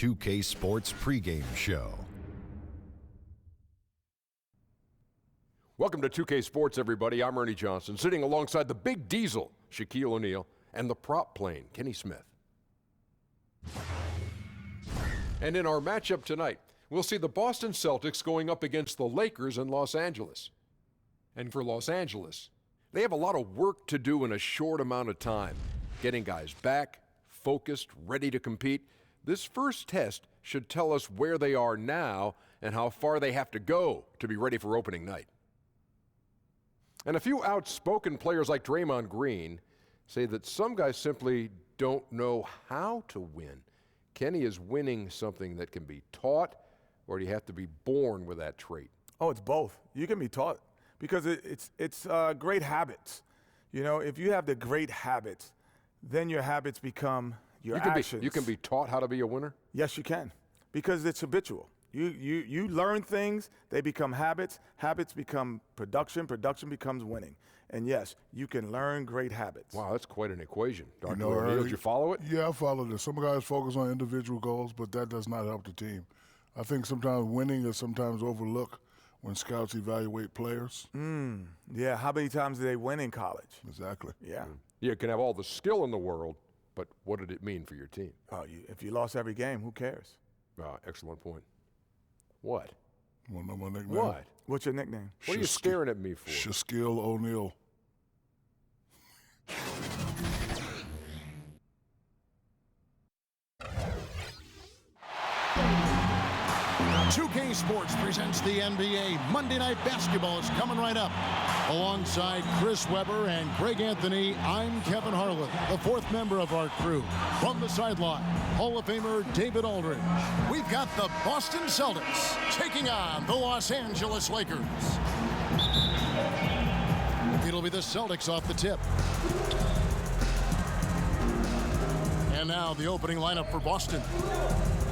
2K Sports pregame show. Welcome to 2K Sports, everybody. I'm Ernie Johnson, sitting alongside the big diesel, Shaquille O'Neal, and the prop plane, Kenny Smith. And in our matchup tonight, we'll see the Boston Celtics going up against the Lakers in Los Angeles. And for Los Angeles, they have a lot of work to do in a short amount of time. Getting guys back, focused, ready to compete. This first test should tell us where they are now and how far they have to go to be ready for opening night. And a few outspoken players like Draymond Green say that some guys simply don't know how to win. Kenny, is winning something that can be taught, or do you have to be born with that trait? Oh, it's both. You can be taught because it's great habits. You know, if you have the great habits, then your habits become your actions. You can be taught how to be a winner? Yes, you can, because it's habitual. You learn things, they become habits. Habits become production. Production becomes winning. And yes, you can learn great habits. Wow, that's quite an equation. Dr. O'Neal, did you follow it? Yeah, I followed it. Some guys focus on individual goals, but that does not help the team. I think sometimes winning is sometimes overlooked when scouts evaluate players. Yeah, how many times did they win in college? Exactly. Yeah. You can have all the skill in the world, but what did it mean for your team? If you lost every game, who cares? Excellent point. What? Want to know my nickname? What? What's your nickname? What are you staring at me for? Shaquille O'Neal. 2K Sports presents the NBA. Monday Night Basketball is coming right up. Alongside Chris Webber and Craig Anthony, I'm Kevin Harlan, the fourth member of our crew. From the sideline, Hall of Famer David Aldridge. We've got the Boston Celtics taking on the Los Angeles Lakers. It'll be the Celtics off the tip. And now the opening lineup for Boston.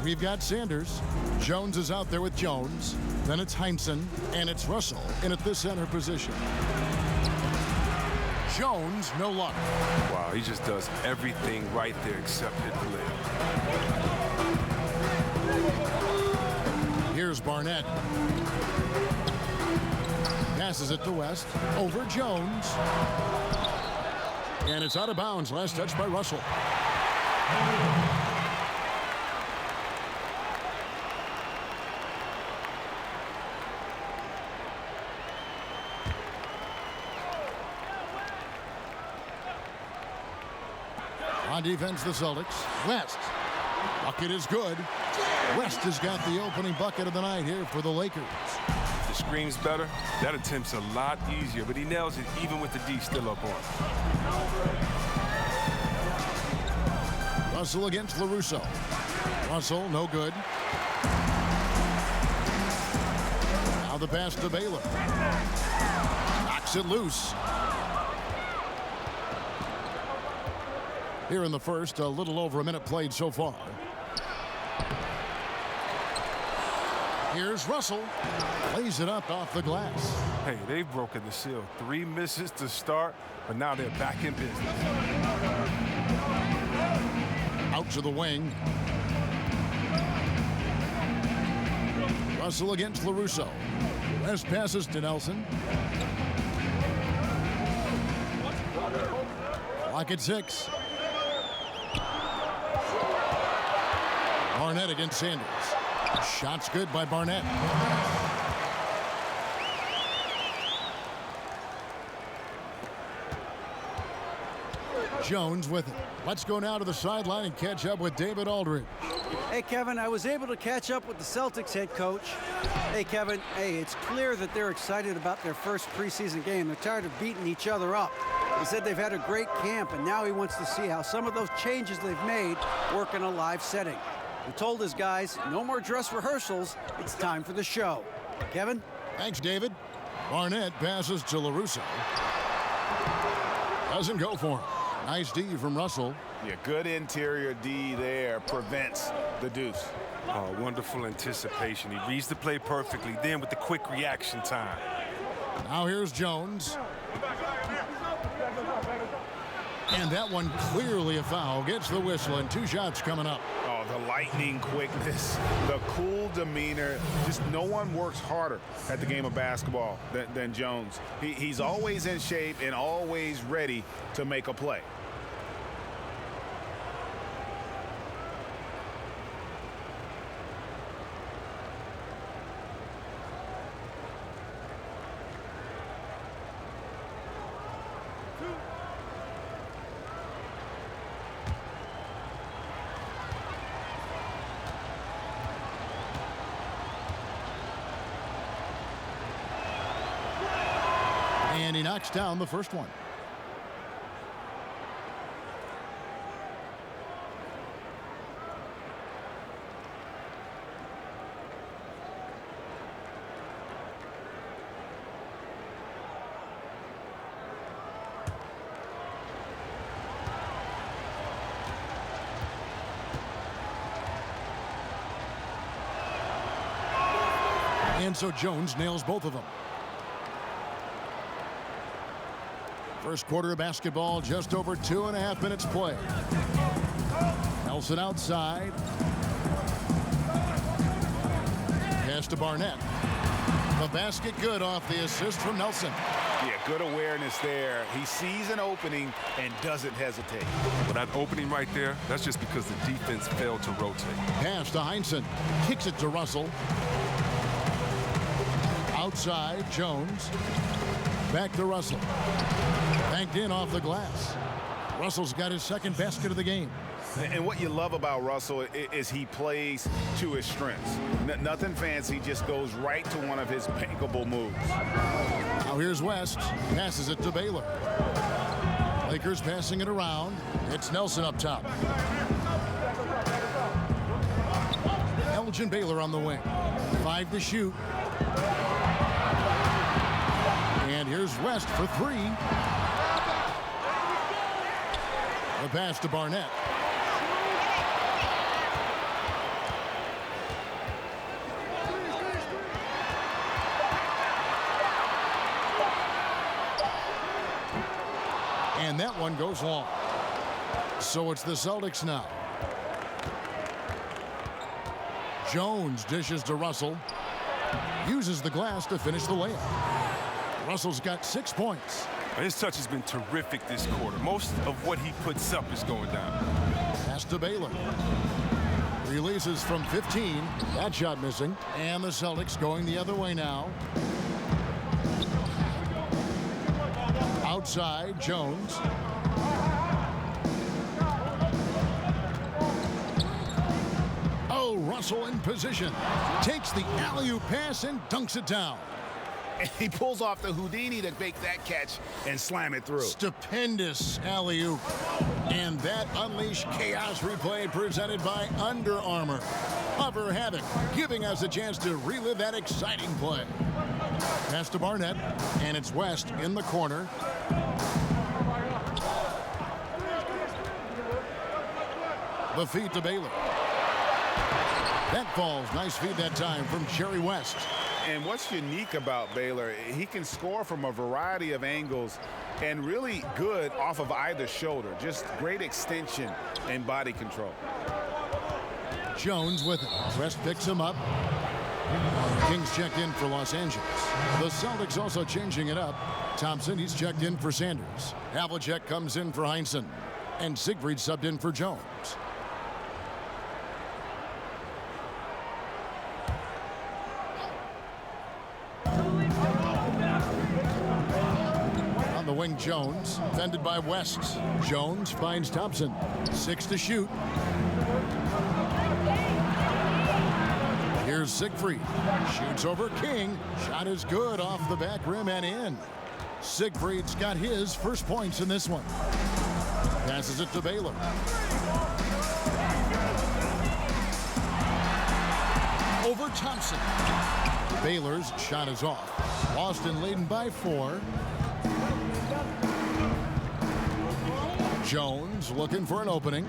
We've got Sanders. Jones is out there with Jones. Then it's Heinsohn, and it's Russell in at the center position. Jones, no luck. Wow, he just does everything right there except hit the layup. Here's Barnett. Passes it to West. Over Jones. And it's out of bounds. Last touch by Russell. On defense, the Celtics. West. Bucket is good. West has got the opening bucket of the night here for the Lakers. The screen's better. That attempt's a lot easier, but he nails it even with the D still up on. Russell against LaRusso. Russell, no good. Now the pass to Baylor. Knocks it loose. Here in the first, a little over a minute played so far. Here's Russell. Lays it up off the glass. Hey, they've broken the seal. 3 misses to start, but now they're back in business. Out to the wing. Russell against LaRusso. West passes to Nelson. Clock at 6. Barnett against Sanders. Shot's good by Barnett. Jones with it. Let's go now to the sideline and catch up with David Aldridge. Hey, Kevin, I was able to catch up with the Celtics head coach. Hey, Kevin, it's clear that they're excited about their first preseason game. They're tired of beating each other up. He said they've had a great camp, and now he wants to see how some of those changes they've made work in a live setting. He told his guys, no more dress rehearsals. It's time for the show. Kevin? Thanks, David. Barnett passes to LaRusso. Doesn't go for him. Nice D from Russell. Yeah, good interior D there. Prevents the deuce. Oh, wonderful anticipation. He reads the play perfectly. Then with the quick reaction time. Now here's Jones. And that one clearly a foul. Gets the whistle, and 2 shots coming up. Oh, the lightning quickness, the cool demeanor. Just no one works harder at the game of basketball than Jones. He's always in shape and always ready to make a play. And he knocks down the first one. And so Jones nails both of them. First quarter of basketball, just over 2.5 minutes play. Nelson outside. Pass to Barnett. The basket good off the assist from Nelson. Yeah, good awareness there. He sees an opening and doesn't hesitate. Well, that opening right there, that's just because the defense failed to rotate. Pass to Heinsohn. Kicks it to Russell. Outside, Jones. Back to Russell. Banked in off the glass. Russell's got his second basket of the game. And what you love about Russell is he plays to his strengths. Nothing fancy, just goes right to one of his bankable moves. Now here's West. Passes it to Baylor. Lakers passing it around. It's Nelson up top. Elgin Baylor on the wing. 5 to shoot. And here's West for 3. The pass to Barnett. And that one goes long. So it's the Celtics now. Jones dishes to Russell. Uses the glass to finish the layup. Russell's got 6 points. His touch has been terrific this quarter. Most of what he puts up is going down. Pass to Baylor. Releases from 15. That shot missing. And the Celtics going the other way now. Outside, Jones. Oh, Russell in position. Takes the alley-oop pass and dunks it down. He pulls off the Houdini to make that catch and slam it through. Stupendous alley-oop. And that unleashed chaos replay presented by Under Armour. Hover Havoc, giving us a chance to relive that exciting play. Pass to Barnett, and it's West in the corner. The feed to Baylor. That falls. Nice feed that time from Jerry West. And what's unique about Baylor, he can score from a variety of angles and really good off of either shoulder. Just great extension and body control. Jones with it. West picks him up. Kings checked in for Los Angeles. The Celtics also changing it up. Thompson, he's checked in for Sanders. Havlicek comes in for Heinsohn. And Siegfried subbed in for Jones. On the wing, Jones, fended by West. Jones finds Thompson. 6 to shoot. Here's Siegfried. Shoots over King. Shot is good off the back rim and in. Siegfried's got his first points in this one. Passes it to Baylor. Over Thompson. Baylor's shot is off. Boston leading by 4. Jones looking for an opening.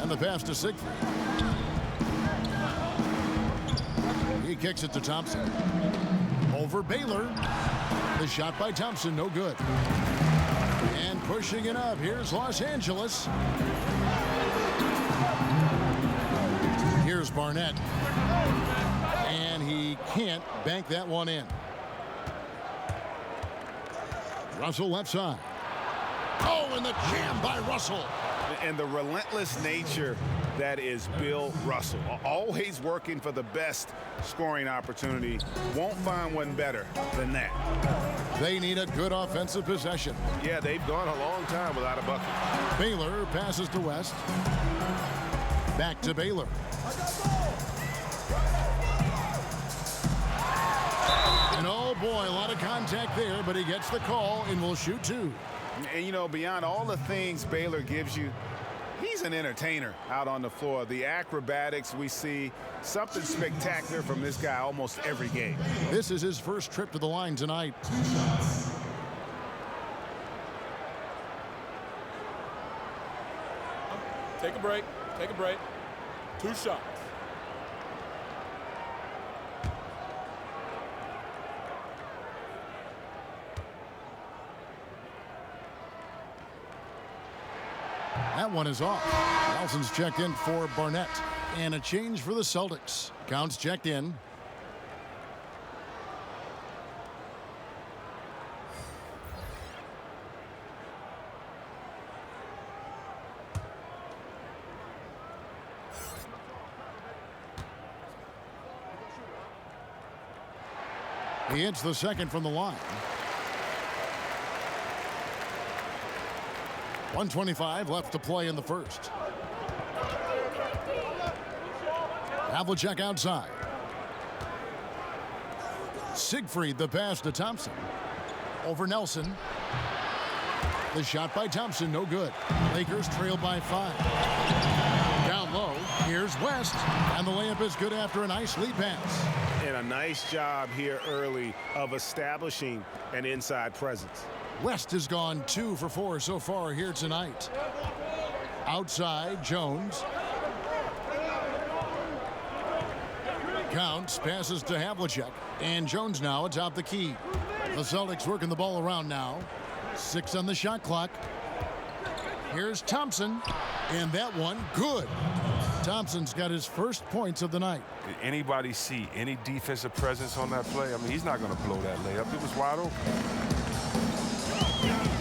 And the pass to Siegfried. He kicks it to Thompson. Over Baylor. The shot by Thompson, no good. And pushing it up. Here's Los Angeles. Here's Barnett. And he can't bank that one in. Russell left side. Oh, and the jam by Russell. And the relentless nature that is Bill Russell. Always working for the best scoring opportunity. Won't find one better than that. They need a good offensive possession. Yeah, they've gone a long time without a bucket. Baylor passes to West. Back to Baylor. And oh boy, a lot of contact there, but he gets the call and will shoot two. And you know, beyond all the things Baylor gives you, he's an entertainer out on the floor. The acrobatics we see, something spectacular from this guy almost every game. This is his first trip to the line tonight. Take a break. Take a break. 2 shots. That one is off. Nelson's checked in for Barnett. And a change for the Celtics. Counts checked in. He hits the second from the line. 1:25 left to play in the first. Havlicek outside. Siegfried the pass to Thompson. Over Nelson. The shot by Thompson, no good. Lakers trail by 5. Down low, here's West. And the layup is good after a nice lead pass. And a nice job here early of establishing an inside presence. West has gone 2 for 4 so far here tonight. Outside, Jones. Counts, passes to Havlicek. And Jones now atop the key. The Celtics working the ball around now. 6 on the shot clock. Here's Thompson. And that one, good. Thompson's got his first points of the night. Did anybody see any defensive presence on that play? I mean, he's not going to blow that layup. It was wide open.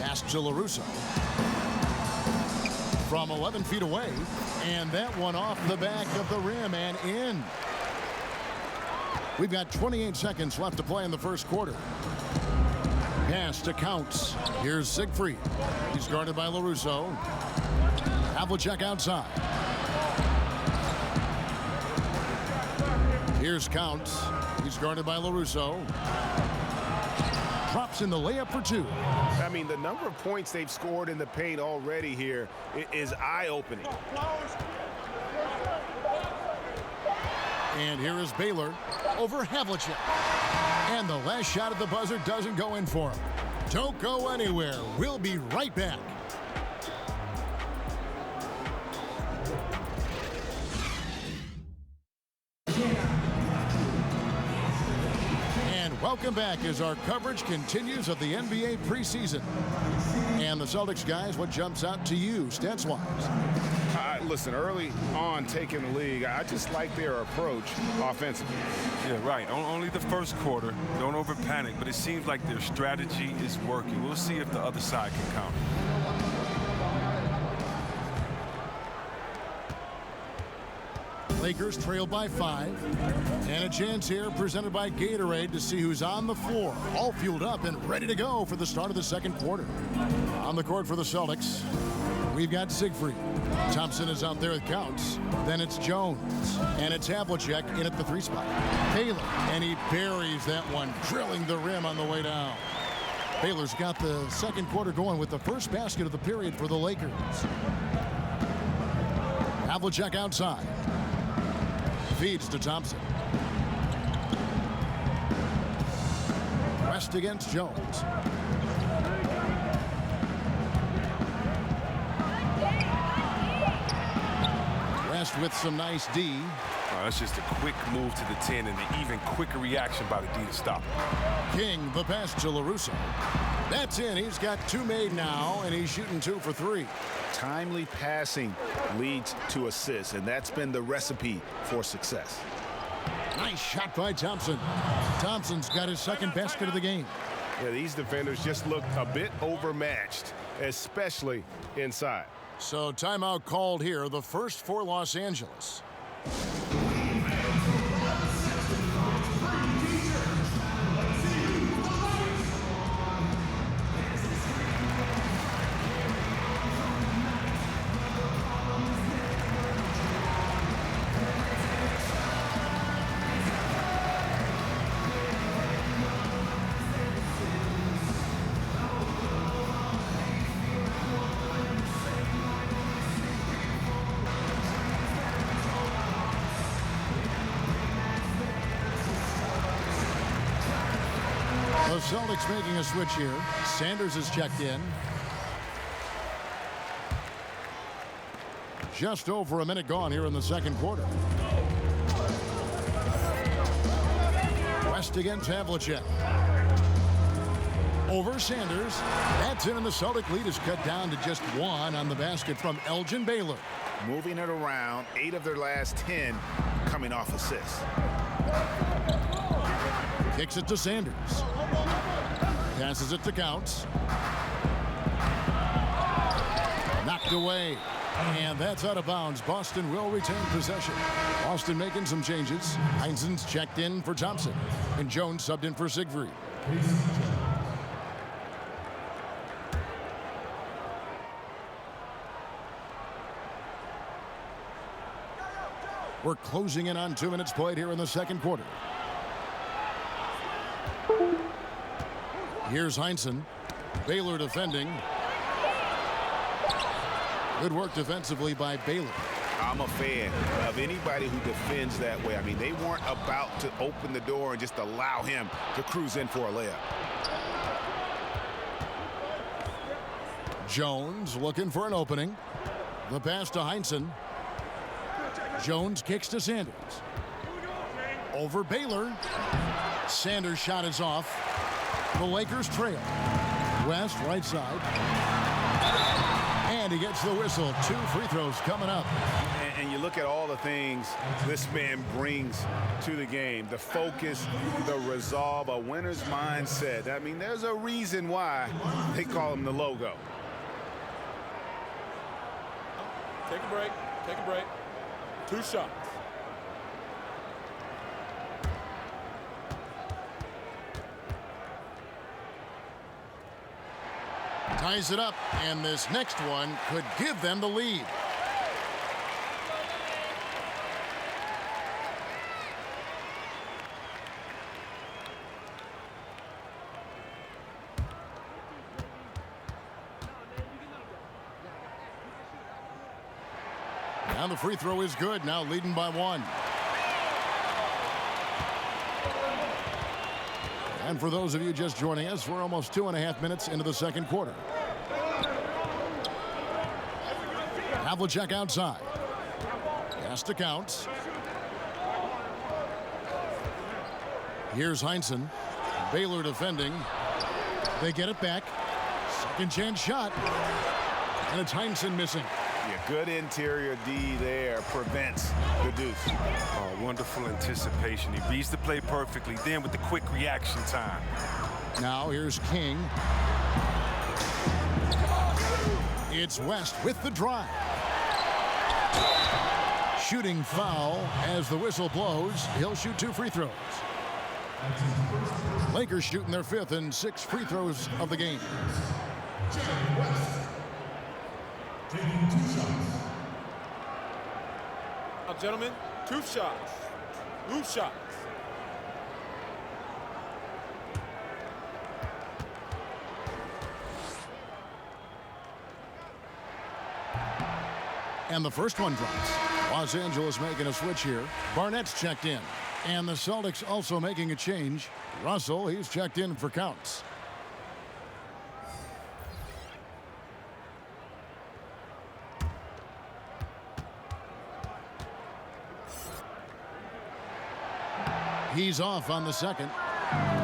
Pass to LaRusso. From 11 feet away. And that one off the back of the rim and in. We've got 28 seconds left to play in the first quarter. Pass to Counts. Here's Siegfried. He's guarded by LaRusso. Havlicek outside. Here's Counts. He's guarded by LaRusso. Drops in the layup for 2. I mean, the number of points they've scored in the paint already here is eye-opening. And here is Baylor over Havlicek. And the last shot at the buzzer doesn't go in for him. Don't go anywhere. We'll be right back. And welcome back as our coverage continues of the NBA preseason. And the Celtics guys, what jumps out to you stats-wise? Listen, early on taking the league, I just like their approach offensively. Yeah, right. Only the first quarter. Don't over-panic, but it seems like their strategy is working. We'll see if the other side can counter. Lakers trail by 5. And a chance here presented by Gatorade to see who's on the floor. All fueled up and ready to go for the start of the second quarter. On the court for the Celtics, we've got Siegfried. Thompson is out there with Counts. Then it's Jones. And it's Havlicek in at the 3 spot. Baylor. And he buries that one, drilling the rim on the way down. Baylor's got the second quarter going with the first basket of the period for the Lakers. Havlicek outside. Feeds to Thompson. West against Jones. West with some nice D. That's just a quick move to the 10 and an even quicker reaction by the D to stop him. King, the pass to Rusell. That's in. He's got 2 made now, and he's shooting 2 for 3. Timely passing leads to assists, and that's been the recipe for success. Nice shot by Thompson. Thompson's got his second basket of the game. Yeah, these defenders just look a bit overmatched, especially inside. So timeout called here, the first for Los Angeles. The Celtics making a switch here. Sanders is checked in. Just over a minute gone here in the second quarter. West against Havlicek. Over Sanders. That's in, and the Celtic lead is cut down to just 1 on the basket from Elgin Baylor. Moving it around, 8 of their last 10 coming off assists. Kicks it to Sanders. Passes it to Counts. Knocked away. And that's out of bounds. Boston will retain possession. Boston making some changes. Heinzen's checked in for Thompson. And Jones subbed in for Siegfried. We're closing in on 2 minutes played here in the second quarter. Here's Heinzen. Baylor defending. Good work defensively by Baylor. I'm a fan of anybody who defends that way. I mean, they weren't about to open the door and just allow him to cruise in for a layup. Jones looking for an opening. The pass to Heinzen. Jones kicks to Sanders. Over Baylor. Sanders' shot is off. The Lakers trail. West, right side. And he gets the whistle. 2 free throws coming up. And you look at all the things this man brings to the game. The focus, the resolve, a winner's mindset. I mean, there's a reason why they call him the logo. Take a break. Take a break. 2 shots. Ties it up, and this next one could give them the lead. Now the free throw is good, now leading by 1. And for those of you just joining us, we're almost 2.5 minutes into the second quarter. Havlicek outside. Pass to Counts. Here's Heinzen. Baylor defending. They get it back. Second chance shot. And it's Heinzen missing. Yeah, good interior D there prevents the deuce. Oh, wonderful anticipation. He reads the play perfectly. Then with the quick reaction time. Now here's King. It's West with the drive. Shooting foul as the whistle blows. He'll shoot 2 free throws. Lakers shooting their 5th and 6th free throws of the game. Taking 2 shots. Now, gentlemen, 2 shots. 2 shots. And the first one drops. Los Angeles making a switch here. Barnett's checked in. And the Celtics also making a change. Russell, he's checked in for Counts. He's off on the second.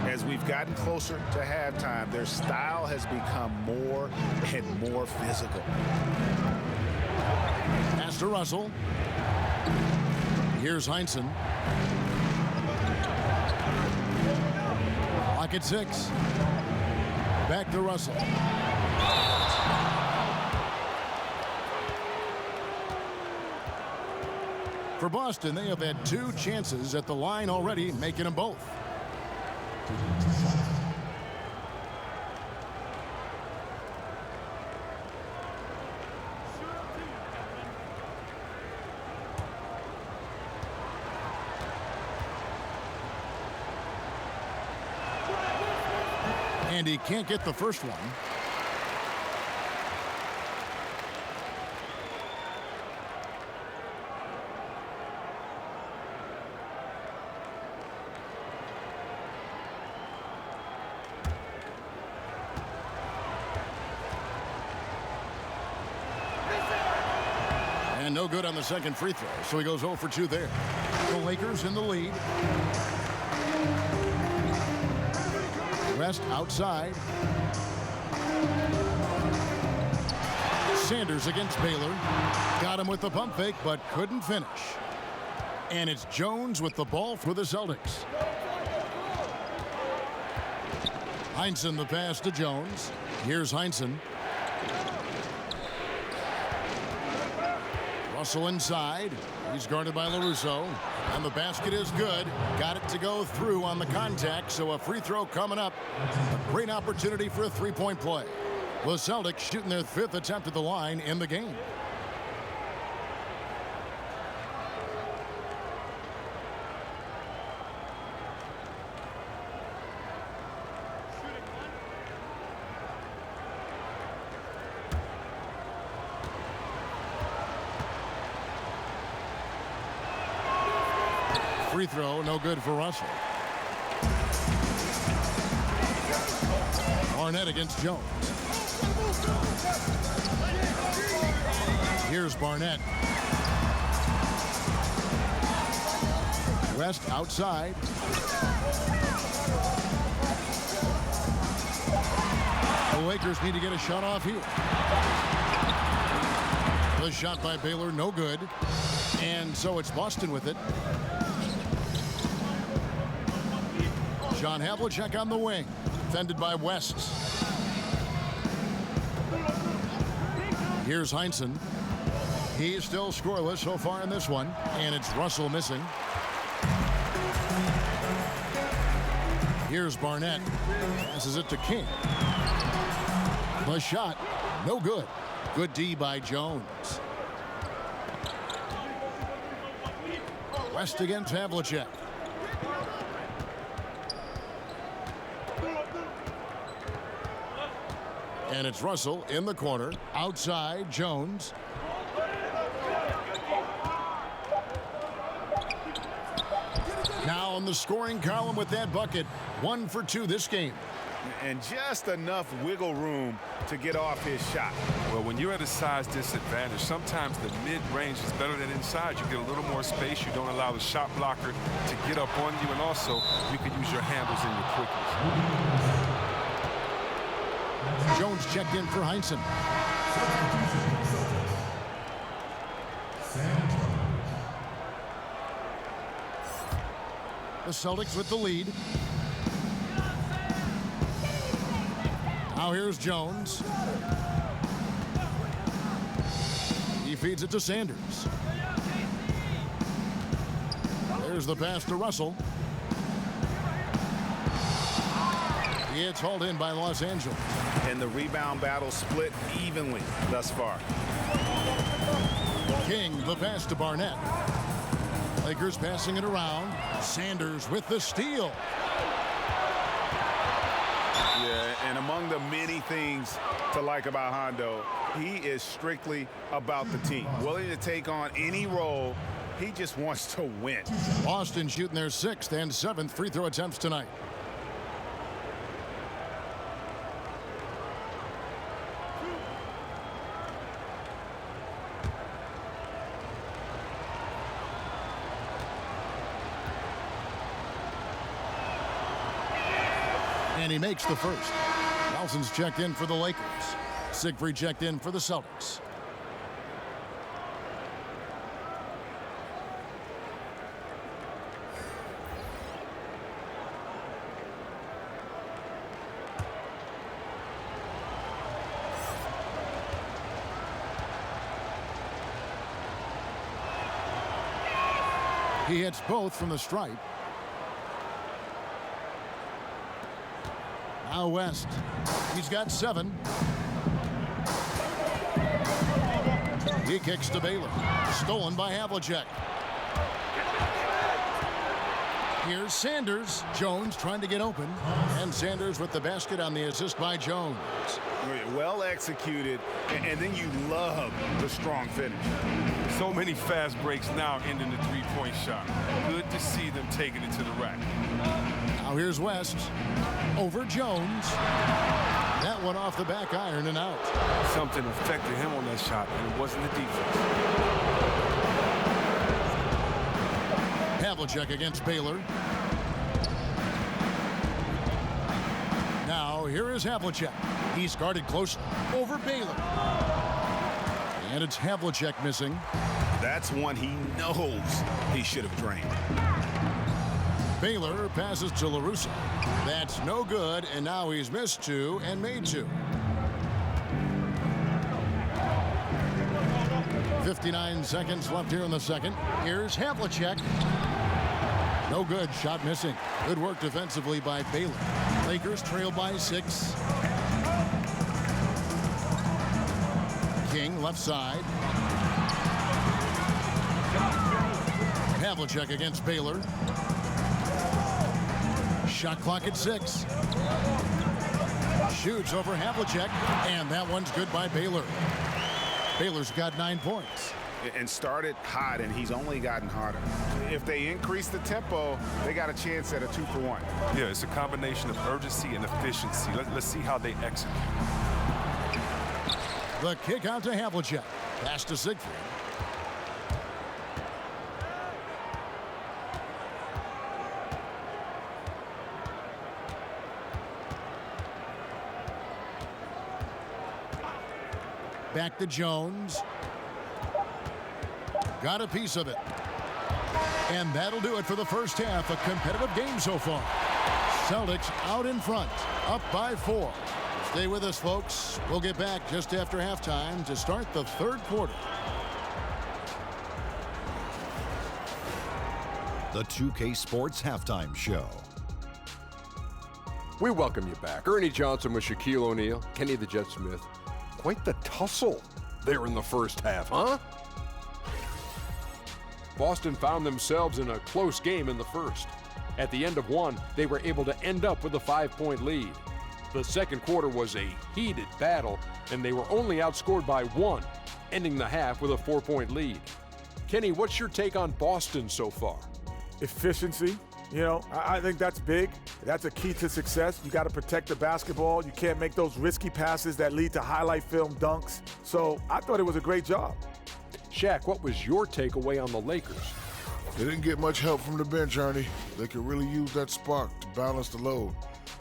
As we've gotten closer to halftime, their style has become more and more physical. Pass to Russell. Here's Heinsohn. Clock at 6. Back to Russell. For Boston, they have had 2 chances at the line already, making them both. And he can't get the first one. And no good on the second free throw, so he goes 0 for 2 there. The Lakers in the lead. West outside. Sanders against Baylor. Got him with the pump fake, but couldn't finish. And it's Jones with the ball for the Celtics. Heinsohn the pass to Jones. Here's Heinsohn. Russell inside. He's guarded by LaRusso. And the basket is good. Got it to go through on the contact, so a free throw coming up. A great opportunity for a three-point play. The Celtics shooting their 5th attempt at the line in the game. Free throw, no good for Russell. Barnett against Jones. Here's Barnett. West outside. The Lakers need to get a shot off here. The shot by Baylor, no good. And so it's Boston with it. John Havlicek on the wing, defended by West. Here's Heinsohn. He's still scoreless so far in this one, and it's Russell missing. Here's Barnett. Passes it to King. The shot, no good. Good D by Jones. West against Havlicek. And it's Russell in the corner. Outside, Jones. Now on the scoring column with that bucket. 1 for 2 this game. And just enough wiggle room to get off his shot. Well, when you're at a size disadvantage, sometimes the mid-range is better than inside. You get a little more space. You don't allow the shot blocker to get up on you. And also, you can use your handles and your quickness. Jones checked in for Heinsohn. The Celtics with the lead. Now here's Jones. He feeds it to Sanders. There's the pass to Russell. It's hauled in by Los Angeles. And the rebound battle split evenly thus far. King, the pass to Barnett. Lakers passing it around. Sanders with the steal. Yeah, and among the many things to like about Hondo, he is strictly about the team. Willing to take on any role. He just wants to win. Boston shooting their 6th and 7th free throw attempts tonight. and he makes the first. Nelson's checked in for the Lakers. Siegfried checked in for the Celtics. He hits both from the stripe. Now West. He's got 7. He kicks to Baylor. Stolen by Havlicek. Here's Sanders. Jones trying to get open. And Sanders with the basket on the assist by Jones. Well executed, and then you love the strong finish. So many fast breaks now ending the three-point shot. Good to see them taking it to the rack. Now here's West. Over Jones. That one off the back iron and out. Something affected him on that shot, and it wasn't the defense. Havlicek against Baylor. Now here is Havlicek. He's guarded close over Baylor. And it's Havlicek missing. That's one he knows he should have drained. Baylor passes to LaRusso. That's no good, and now he's missed 2 and made 2. 59 seconds left here in the second. Here's Havlicek. No good. Shot missing. Good work defensively by Baylor. Lakers trail by 6. King left side. Havlicek against Baylor. Shot clock at 6. Shoots over Havlicek, and that one's good by Baylor. Baylor's got 9 points. And started hot, and he's only gotten hotter. If they increase the tempo, they got a chance at a 2-for-1. Yeah, it's a combination of urgency and efficiency. Let's see how they execute. The kick out to Havlicek. Pass to Siegfried. Back to Jones. Got a piece of it. And that'll do it for the first half. A competitive game so far. Celtics out in front, up by 4. Stay with us, folks. We'll get back just after halftime to start the third quarter. The 2K Sports Halftime Show. We welcome you back. Ernie Johnson with Shaquille O'Neal, Kenny the Jet Smith. Quite the tussle there in the first half, huh? Boston found themselves in a close game in the first. At the end of one, they were able to end up with a 5-point lead. The second quarter was a heated battle, and they were only outscored by 1, ending the half with a 4-point lead. Kenny, what's your take on Boston so far? Efficiency. You know, I think that's big. That's a key to success. You got to protect the basketball. You can't make those risky passes that lead to highlight film dunks. So I thought it was a great job. Shaq, what was your takeaway on the Lakers? They didn't get much help from the bench, Ernie. They could really use that spark to balance the load.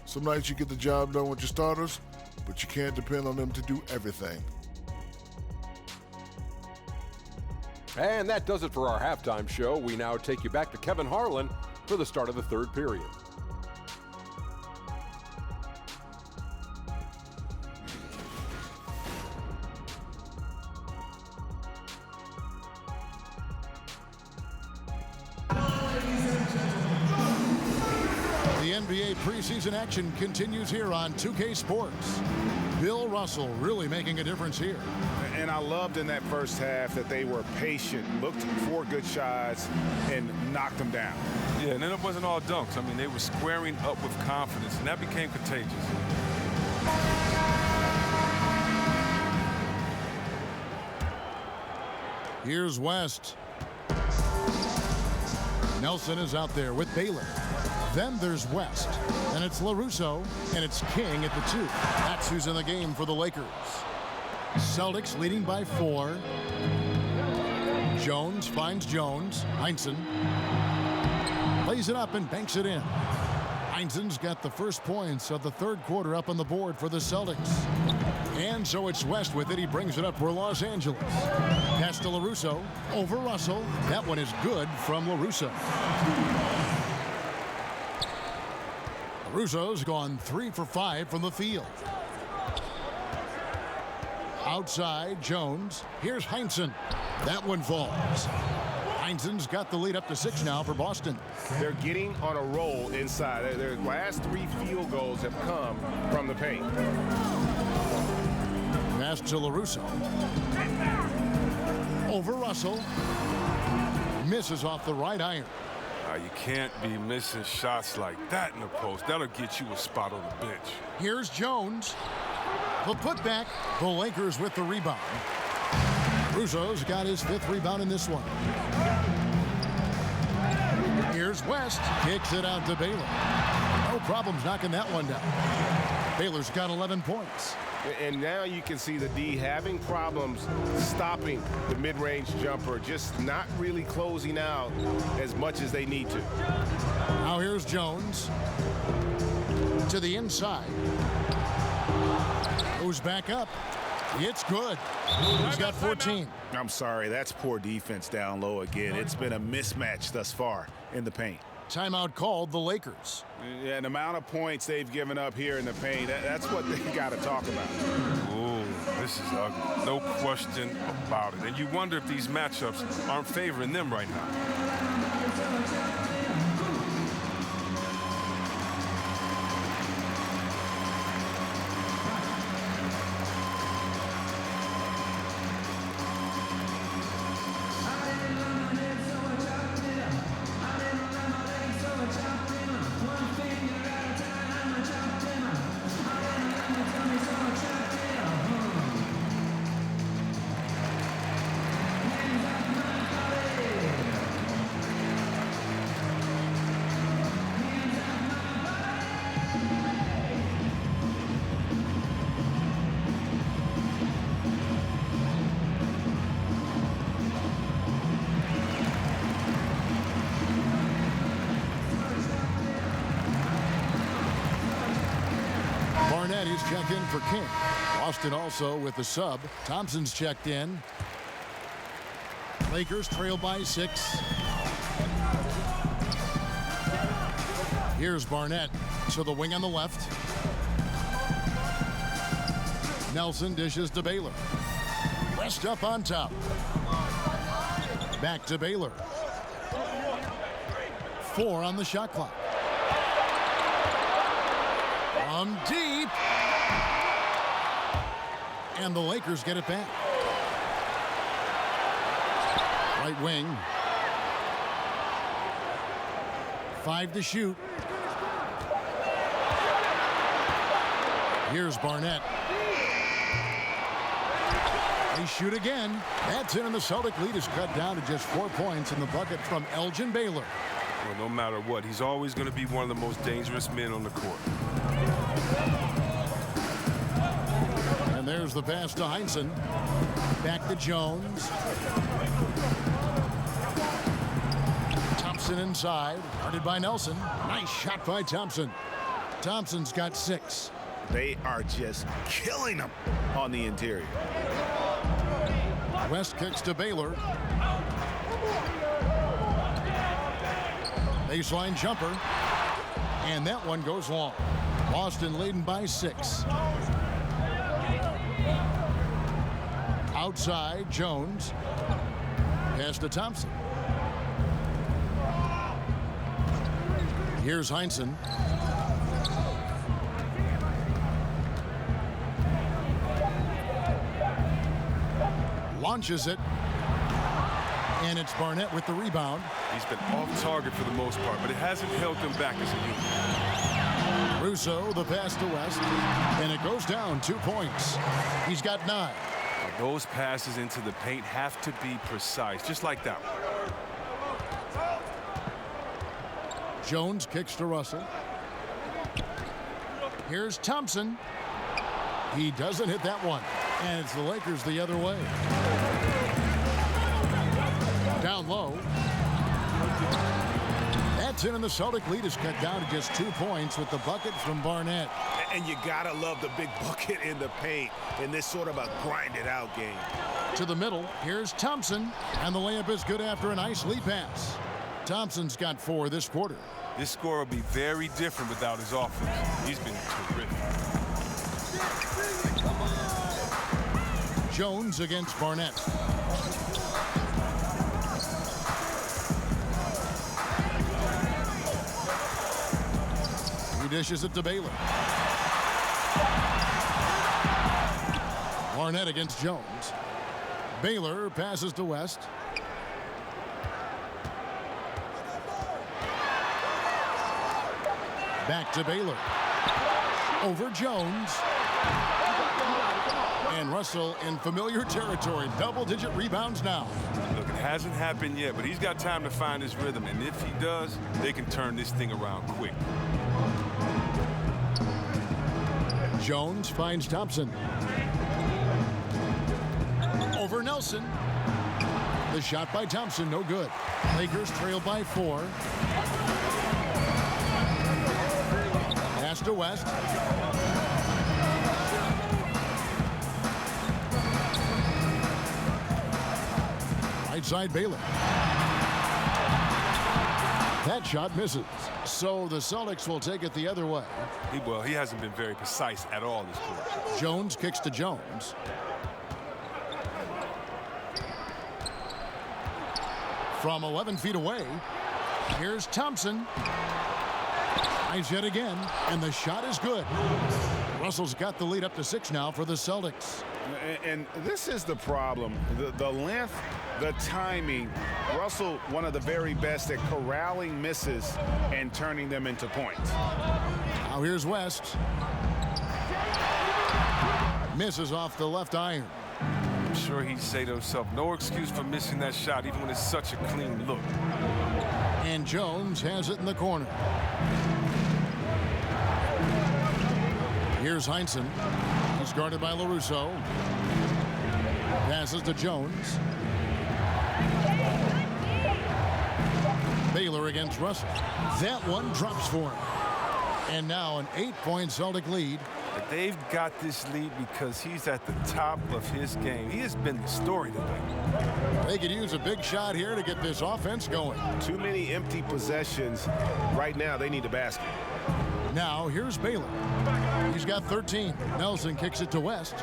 Some nights you get the job done with your starters, but you can't depend on them to do everything. And that does it for our halftime show. We now take you back to Kevin Harlan for the start of the third period. The NBA preseason action continues here on 2K Sports. Bill Russell really making a difference here. And I loved in that first half that they were patient, looked for good shots, and knocked them down. Yeah, and then it wasn't all dunks. I mean, they were squaring up with confidence, and that became contagious. Here's West. Nelson is out there with Baylor. Then there's West. And it's LaRusso, and it's King at the 2. That's who's in the game for the Lakers. Celtics leading by 4. Jones finds Jones. Heinsohn lays it up and banks it in. Heinzen's got the first points of the third quarter up on the board for the Celtics. And so it's West with it. He brings it up for Los Angeles. Pass to LaRusso. Over Russell. That one is good from LaRusso. LaRusso's gone 3 for 5 from the field. Outside, Jones. Here's Heinzen. That one falls. Heinzen's got the lead up to 6 now for Boston. They're getting on a roll inside. Their last 3 field goals have come from the paint. Pass to LaRusso. Over Russell. Misses off the right iron. You can't be missing shots like that in the post. That'll get you a spot on the bench. Here's Jones. The putback. The Lakers with the rebound. Russo's got his 5th rebound in this one. Here's West. Kicks it out to Baylor. No problems knocking that one down. Baylor's got 11 points. And now you can see the D having problems stopping the mid-range jumper, just not really closing out as much as they need to. Now here's Jones. To the inside. Goes back up. It's good. He's got 14. I'm sorry, that's poor defense down low again. It's been a mismatch thus far in the paint. Timeout called the Lakers. Yeah, the amount of points they've given up here in the paint, that's what they got to talk about. Ooh, this is ugly. No question about it. And you wonder if these matchups aren't favoring them right now. Barnett is checked in for King. Boston also with the sub. Thompson's checked in. Lakers trail by 6. Here's Barnett to the wing on the left. Nelson dishes to Baylor. West up on top. Back to Baylor. 4 on the shot clock. From deep. And the Lakers get it back. Right wing. 5 to shoot. Here's Barnett. They shoot again. That's in, and the Celtic lead is cut down to just 4 points in the bucket from Elgin Baylor. Well, no matter what, he's always going to be one of the most dangerous men on the court. And there's the pass to Heinzen. Back to Jones. Thompson inside. Guarded by Nelson. Nice shot by Thompson. Thompson's got 6. They are just killing them on the interior. West kicks to Baylor. Baseline jumper. And that one goes long. Boston leading by 6. Outside, Jones. Pass to Thompson. Here's Heinzen. Launches it. And it's Barnett with the rebound. He's been off target for the most part, but it hasn't held him back as a unit. Russo, the pass to West. And it goes down 2 points. He's got 9. Those passes into the paint have to be precise, just like that one. Jones kicks to Russell. Here's Thompson. He doesn't hit that one. And it's the Lakers the other way. Down low. That's in, and the Celtic lead is cut down to just 2 points with the bucket from Barnett. And you gotta love the big bucket in the paint in this sort of a grinded-out game. To the middle, here's Thompson, and the layup is good after a nice lead pass. Thompson's got 4 this quarter. This score will be very different without his offense. He's been terrific. Jones against Barnett. He dishes it to Baylor. Barnett against Jones. Baylor passes to West. Back to Baylor. Over Jones. And Russell in familiar territory. Double-digit rebounds now. Look, it hasn't happened yet, but he's got time to find his rhythm. And if he does, they can turn this thing around quick. Jones finds Thompson. Over Nelson. The shot by Thompson, no good. Lakers trail by 4. Pass to West. Right side Baylor. That shot misses. So the Celtics will take it the other way. He hasn't been very precise at all this quarter. Jones kicks to Jones. From 11 feet away, here's Thompson. Tries yet again, and the shot is good. Russell's got the lead up to 6 now for the Celtics. And this is the problem. The length, the timing. Russell, one of the very best at corralling misses and turning them into points. Now here's West. Misses off the left iron. I'm sure he'd say to himself, no excuse for missing that shot, even when it's such a clean look. And Jones has it in the corner. Here's Heinsohn. He's guarded by LaRusso. Passes to Jones. Baylor against Russell. That one drops for him. And now an 8-point Celtic lead. But they've got this lead because he's at the top of his game. He has been the story today. They could use a big shot here to get this offense going. Too many empty possessions. Right now, they need a basket. Now, here's Baylor. He's got 13. Nelson kicks it to West.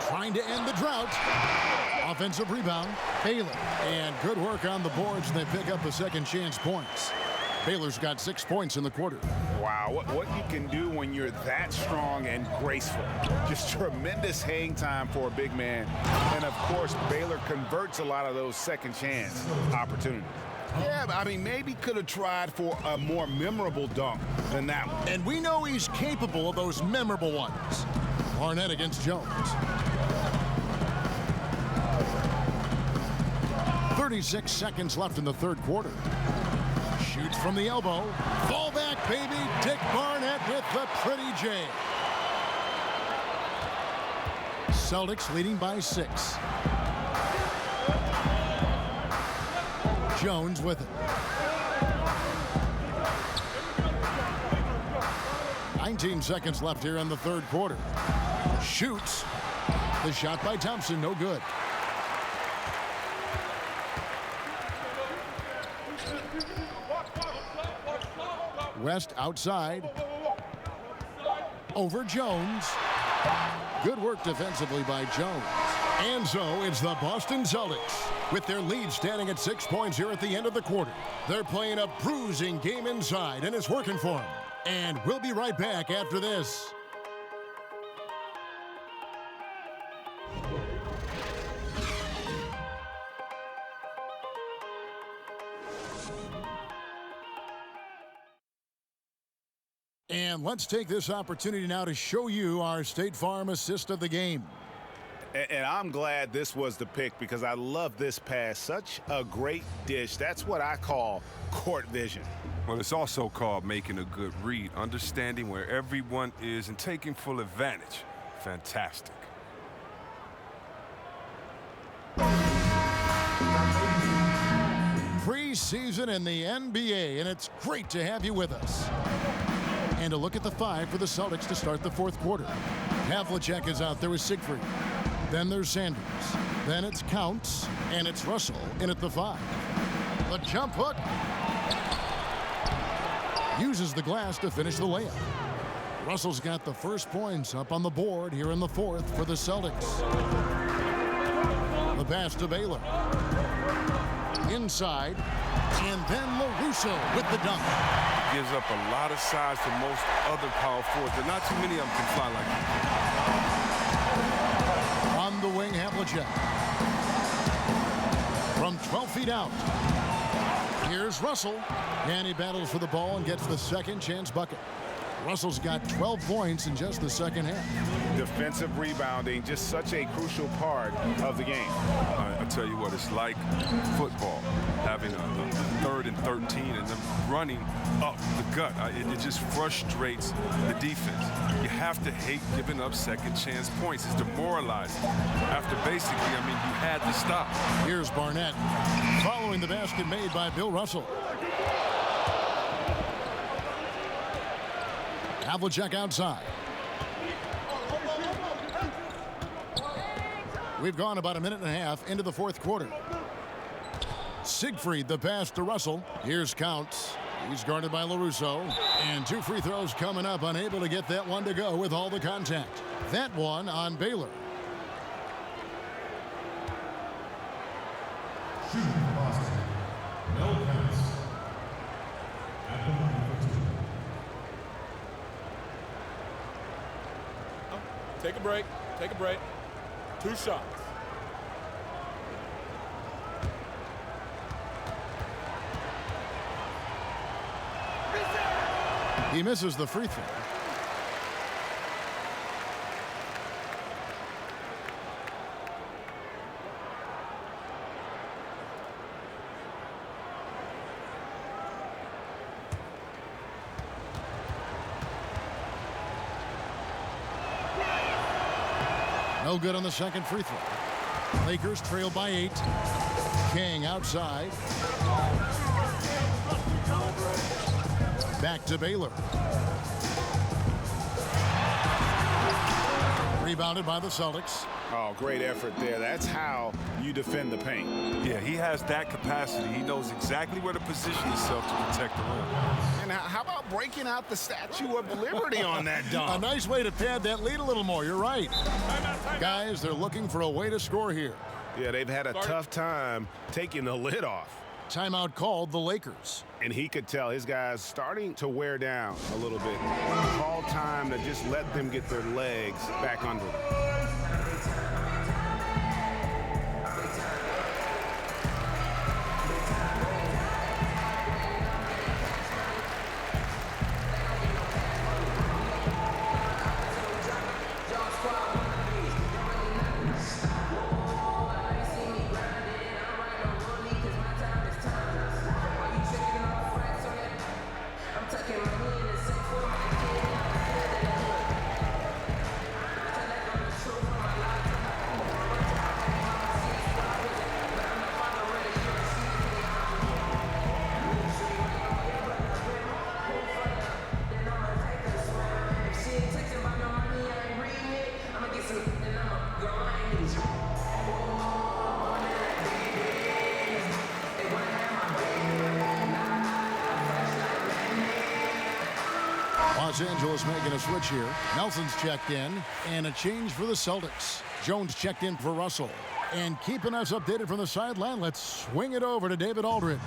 Trying to end the drought. Offensive rebound, Baylor. And good work on the boards, and they pick up the second chance points. Baylor's got 6 points in the quarter. Wow, what you can do when you're that strong and graceful. Just tremendous hang time for a big man. And, of course, Baylor converts a lot of those second chance opportunities. Yeah, I mean, maybe could have tried for a more memorable dunk than that one. And we know he's capable of those memorable ones. Barnett against Jones. 36 seconds left in the third quarter. Shoots from the elbow. Fall back, baby. Dick Barnett with the pretty J. Celtics leading by 6. Jones with it. 19 seconds left here in the third quarter. Shoots. The shot by Thompson, no good. West outside. Over Jones. Good work defensively by Jones. And so it's the Boston Celtics with their lead standing at 6 points here at the end of the quarter. They're playing a bruising game inside, and it's working for them. And we'll be right back after this. And let's take this opportunity now to show you our State Farm assist of the game. And I'm glad this was the pick because I love this pass. Such a great dish. That's what I call court vision. Well, it's also called making a good read, understanding where everyone is and taking full advantage. Fantastic. preseason in the NBA, and it's great to have you with us. And a look at the 5 for the Celtics to start the fourth quarter. Havlicek is out there with Siegfried. Then there's Sanders. Then it's Counts, and it's Russell in at the 5. The jump hook. Uses the glass to finish the layup. Russell's got the first points up on the board here in the fourth for the Celtics. The pass to Baylor. Inside, and then LaRusso with the dunk. Gives up a lot of size to most other power forwards. There are not too many of them can fly like that. On the wing, Havlicek. From 12 feet out. Here's Russell, and he battles for the ball and gets the second chance bucket. Russell's got 12 points in just the second half. Defensive rebounding, just such a crucial part of the game. I tell you what, it's like football, having a 3rd and 13 and them running up the gut. It just frustrates the defense. You have to hate giving up second chance points. It's demoralizing. After basically, you had to stop. Here's Barnett following the basket made by Bill Russell. Havlicek outside. We've gone about a minute and a half into the fourth quarter. Siegfried, the pass to Russell. Here's Counts. He's guarded by LaRusso. And 2 free throws coming up, unable to get that one to go with all the contact. That one on Baylor. Take a break. Take a break. 2 shots. He misses the free throw. No good on the second free throw. Lakers trail by 8. King outside. Back to Baylor. Rebounded by the Celtics. Oh, great effort there. That's how you defend the paint. Yeah, he has that capacity. He knows exactly where to position himself to protect the rim. And how about breaking out the Statue of Liberty on that dunk? A nice way to pad that lead a little more. You're right. Guys, they're looking for a way to score here. Yeah, they've had a tough time taking the lid off. Timeout called the Lakers. And he could tell his guys starting to wear down a little bit. Call time to just let them get their legs back under them. Los Angeles making a switch here. Nelson's checked in, and a change for the Celtics. Jones checked in for Russell. And keeping us updated from the sideline, let's swing it over to David Aldridge.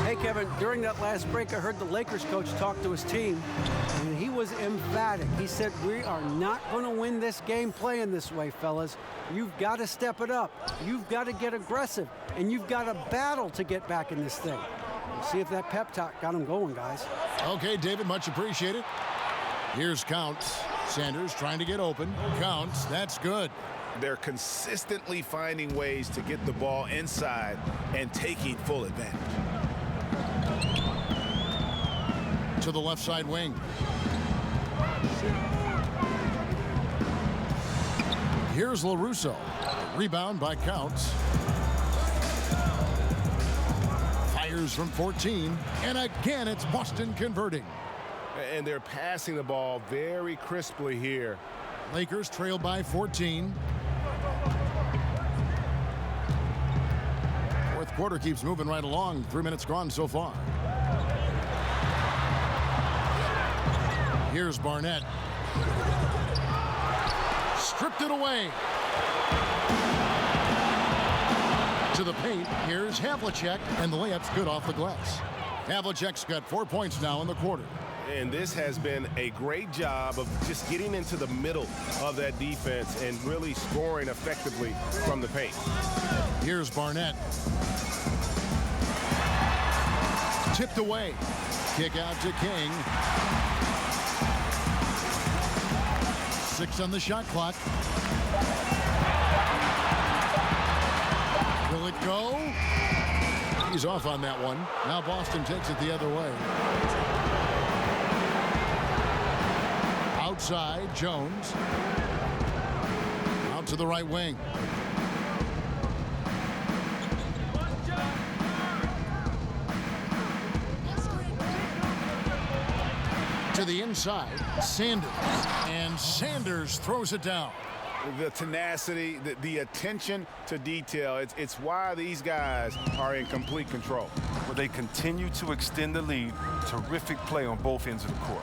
Hey, Kevin, during that last break, I heard the Lakers coach talk to his team, and he was emphatic. He said, we are not going to win this game playing this way, fellas. You've got to step it up. You've got to get aggressive, and you've got to battle to get back in this thing. We'll see if that pep talk got him going, guys. Okay, David, much appreciated. Here's Counts. Sanders trying to get open. Counts, that's good. They're consistently finding ways to get the ball inside and taking full advantage. To the left side wing. Here's LaRusso. Rebound by Counts. Fires from 14, and again it's Boston converting. And they're passing the ball very crisply here. Lakers trail by 14. Fourth quarter keeps moving right along. 3 minutes gone so far. Here's Barnett. Stripped it away. To the paint. Here's Havlicek, and the layup's good off the glass. Havlicek's got 4 points now in the quarter. And this has been a great job of just getting into the middle of that defense and really scoring effectively from the paint. Here's Barnett. Tipped away. Kick out to King. 6 on the shot clock. Will it go? He's off on that one. Now Boston takes it the other way. Outside, Jones. Out to the right wing. To the inside, Sanders. And Sanders throws it down. The tenacity, the attention to detail, it's why these guys are in complete control. Well, they continue to extend the lead. Terrific play on both ends of the court.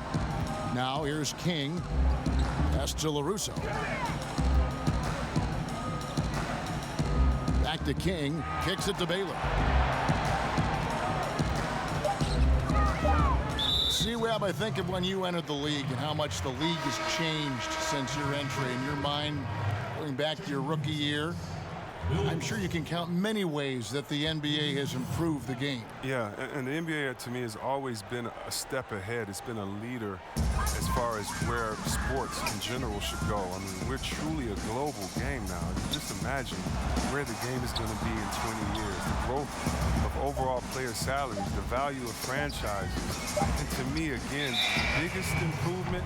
Now here's King. Pass to Rusell. Back to King. Kicks it to Baylor. See, Webb, I think of when you entered the league and how much the league has changed since your entry. In your mind, going back to your rookie year, I'm sure you can count many ways that the NBA has improved the game. Yeah, and the NBA to me has always been a step ahead. It's been a leader as far as where sports in general should go. I mean, we're truly a global game now. Just imagine where the game is going to be in 20 years. The growth of overall player salaries, the value of franchises. And to me, again, the biggest improvement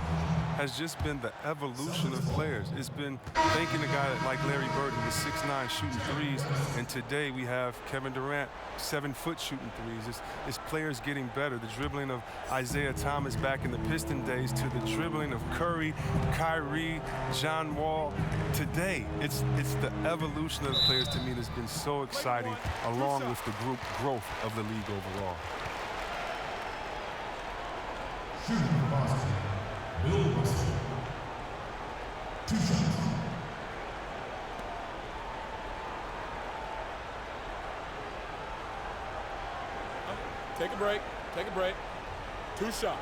has just been the evolution of players. It's been thanking a guy like Larry Bird who was 6'9", shooting threes, and today we have Kevin Durant, 7-foot shooting threes. It's players getting better. The dribbling of Isaiah Thomas back in the Piston days to the dribbling of Curry, Kyrie, John Wall. Today, it's the evolution of the players to me that's been so exciting, along with the group growth of the league overall. Shooting for Boston, Bill Russell. 2 shots. Take a break. Take a break. 2 shots.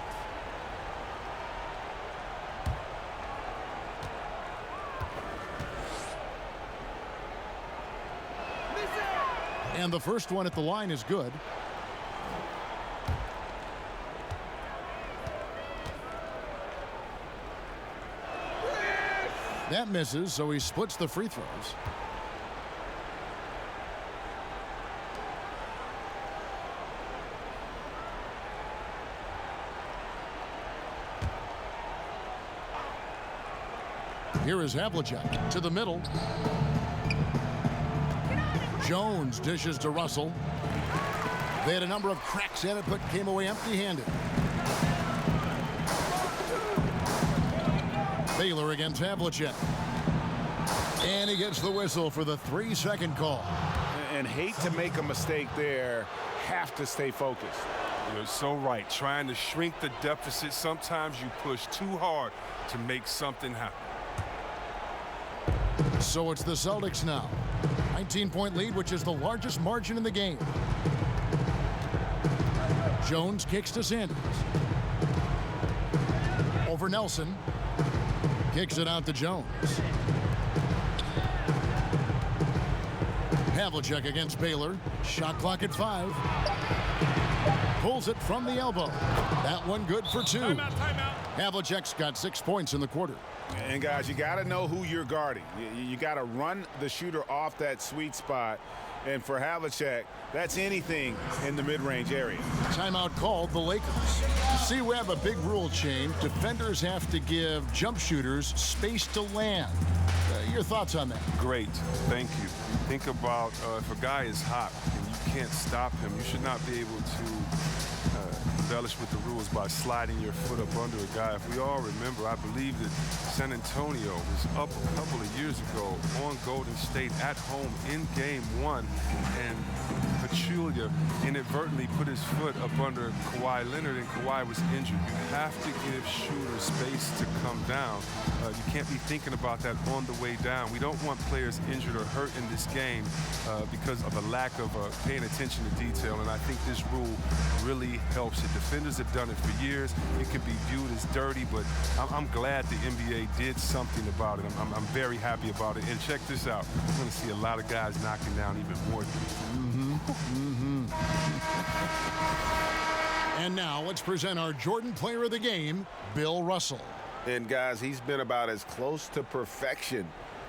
And the first one at the line is good. That misses, so he splits the free throws. Here is Havlicek to the middle. Jones dishes to Russell. They had a number of cracks at it, but came away empty-handed. Baylor against Havlicek. And he gets the whistle for the 3-second call. And hate to make a mistake there, have to stay focused. You're so right. Trying to shrink the deficit, sometimes you push too hard to make something happen. So it's the Celtics now. 19-point lead, which is the largest margin in the game. Jones kicks to Sanders. Over Nelson. Kicks it out to Jones. Havlicek against Baylor. Shot clock at 5. Pulls it from the elbow. That one good for 2. Timeout, timeout. Havlicek's got 6 points in the quarter. And guys, you got to know who you're guarding. You got to run the shooter off that sweet spot. And for Havlicek, that's anything in the mid-range area. Timeout called the Lakers. See, we have a big rule change. Defenders have to give jump shooters space to land. Your thoughts on that? Great. Thank you. Think about if a guy is hot and you can't stop him. You should not be able to embellish with the rules by sliding your foot up under a guy. If we all remember, I believe that San Antonio was up a couple of years ago on Golden State at home in Game 1, and Pachulia inadvertently put his foot up under Kawhi Leonard, and Kawhi was injured. You have to give shooters space to come down. You can't be thinking about that on the way down. We don't want players injured or hurt in this game because of a lack of paying attention to detail, and I think this rule really helps it. Defenders have done it for years. It can be viewed as dirty, but I'm glad the NBA did something about it. I'm very happy about it. And check this out. We're going to see a lot of guys knocking down even more threes. And now let's present our Jordan Player of the Game, Bill Russell. And guys, he's been about as close to perfection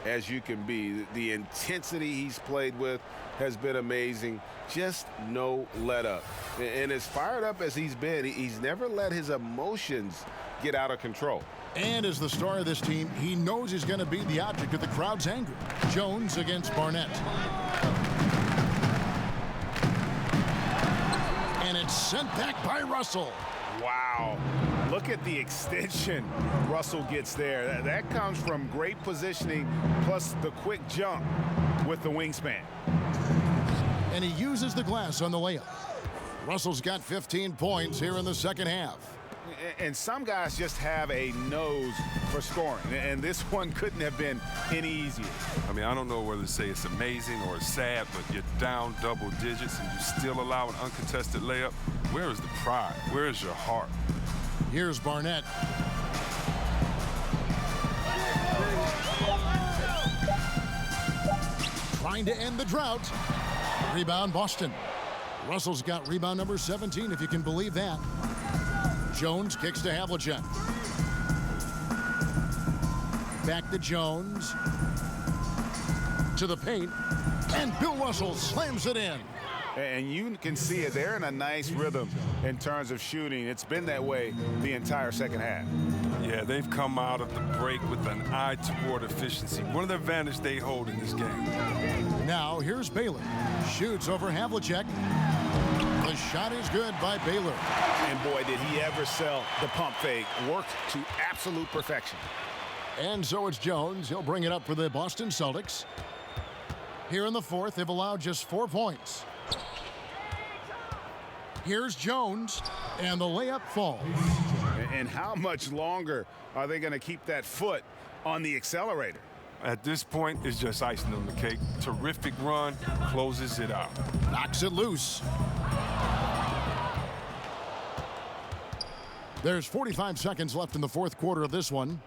as you can be. The intensity he's played with has been amazing. Just no let up. And as fired up as he's been, he's never let his emotions get out of control. And as the star of this team, he knows he's going to be the object of the crowd's anger. Jones against Barnett. And it's sent back by Russell. Wow. Look at the extension Russell gets there. That comes from great positioning plus the quick jump with the wingspan. And he uses the glass on the layup. Russell's got 15 points here in the second half. And some guys just have a nose for scoring, and this one couldn't have been any easier. I mean, I don't know whether to say it's amazing or it's sad, but you're down double digits and you still allow an uncontested layup. Where is the pride? Where is your heart? Here's Barnett. Trying to end the drought. Rebound, Boston. Russell's got rebound number 17, if you can believe that. Jones kicks to Havlicek. Back to Jones. To the paint. And Bill Russell slams it in. And you can see it. They're in a nice rhythm in terms of shooting. It's been that way the entire second half. Yeah, they've come out of the break with an eye toward efficiency. One of the advantage they hold in this game. Now here's Baylor. Shoots over Havlicek. The shot is good by Baylor. And boy, did he ever sell the pump fake. Worked to absolute perfection. And so it's Jones. He'll bring it up for the Boston Celtics. Here in the fourth, they've allowed just 4 points. Here's Jones, and the layup falls. And how much longer are they going to keep that foot on the accelerator? At this point, it's just icing on the cake. Terrific run, closes it out. Knocks it loose. There's 45 seconds left in the fourth quarter of this one.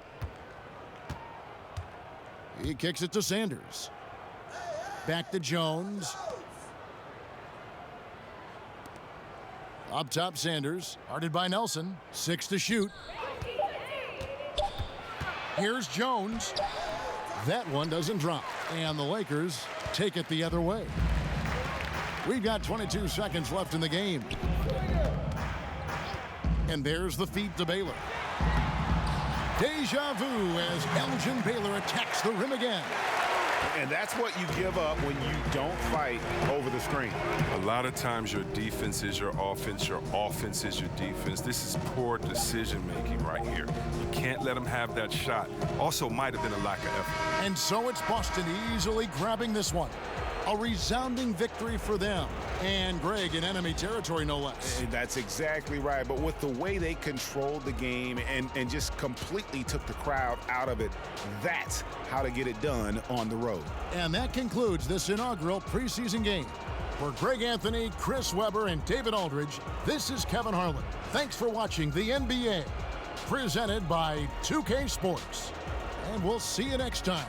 He kicks it to Sanders. Back to Jones. Up top, Sanders. Guarded by Nelson. 6 to shoot. Here's Jones. That one doesn't drop. And the Lakers take it the other way. We've got 22 seconds left in the game. And there's the feed to Baylor. Deja vu as Elgin Baylor attacks the rim again. And that's what you give up when you don't fight over the screen. A lot of times your defense is your offense is your defense. This is poor decision-making right here. You can't let them have that shot. Also might have been a lack of effort. And so it's Boston easily grabbing this one. A resounding victory for them. And Greg in enemy territory, no less. That's exactly right. But with the way they controlled the game and just completely took the crowd out of it, that's how to get it done on the road. And that concludes this inaugural preseason game. For Greg Anthony, Chris Webber, and David Aldridge, this is Kevin Harlan. Thanks for watching the NBA, presented by 2K Sports. And we'll see you next time.